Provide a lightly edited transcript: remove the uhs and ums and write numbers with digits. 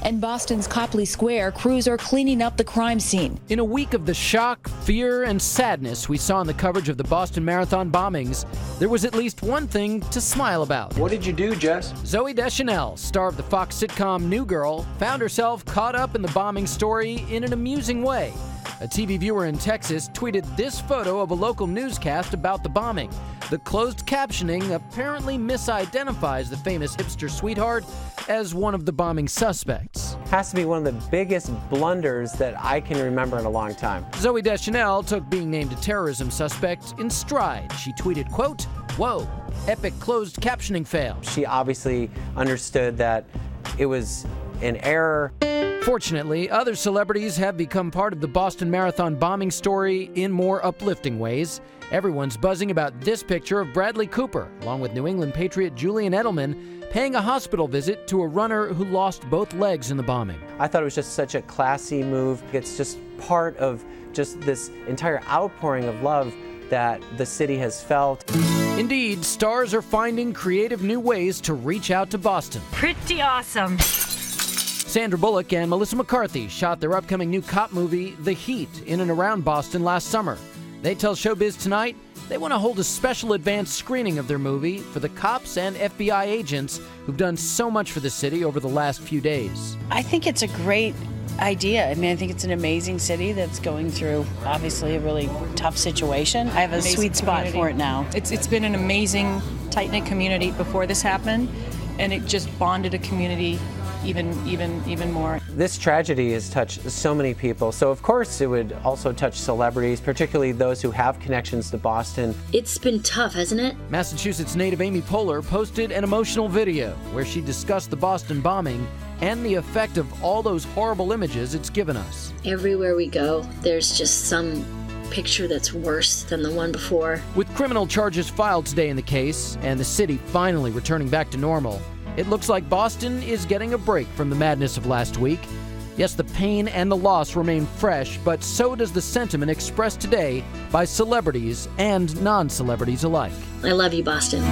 And Boston's Copley Square, crews are cleaning up the crime scene. In a week of the shock, fear, and sadness we saw in the coverage of the Boston Marathon bombings, there was at least one thing to smile about. What did you do, Jess? Zooey Deschanel, star of the Fox sitcom New Girl, found herself caught up in the bombing story in an amusing way. A TV viewer in Texas tweeted this photo of a local newscast about the bombing. The closed captioning apparently misidentifies the famous hipster sweetheart as one of the bombing suspects. Has to be one of the biggest blunders that I can remember in a long time. Zooey Deschanel took being named a terrorism suspect in stride. She tweeted, quote, "Whoa, epic closed captioning fail." She obviously understood that it was an error. Fortunately, other celebrities have become part of the Boston Marathon bombing story in more uplifting ways. Everyone's buzzing about this picture of Bradley Cooper, along with New England Patriot Julian Edelman, paying a hospital visit to a runner who lost both legs in the bombing. I thought it was just such a classy move. It's just part of just this entire outpouring of love that the city has felt. Indeed, stars are finding creative new ways to reach out to Boston. Pretty awesome. Sandra Bullock and Melissa McCarthy shot their upcoming new cop movie, The Heat, in and around Boston last summer. They tell Showbiz Tonight they want to hold a special advanced screening of their movie for the cops and FBI agents who've done so much for the city over the last few days. I think it's a great idea. I mean, I think it's an amazing city that's going through, obviously, a really tough situation. I have a sweet spot for it now. It's been an amazing, tight-knit community before this happened, and it just bonded a community even more. This tragedy has touched so many people, so of course it would also touch celebrities, particularly those who have connections to Boston. It's been tough, hasn't it? Massachusetts native Amy Poehler posted an emotional video where she discussed the Boston bombing and the effect of all those horrible images it's given us. Everywhere we go, there's just some picture that's worse than the one before. With criminal charges filed today in the case and the city finally returning back to normal, it looks like Boston is getting a break from the madness of last week. Yes, the pain and the loss remain fresh, but so does the sentiment expressed today by celebrities and non-celebrities alike. I love you, Boston.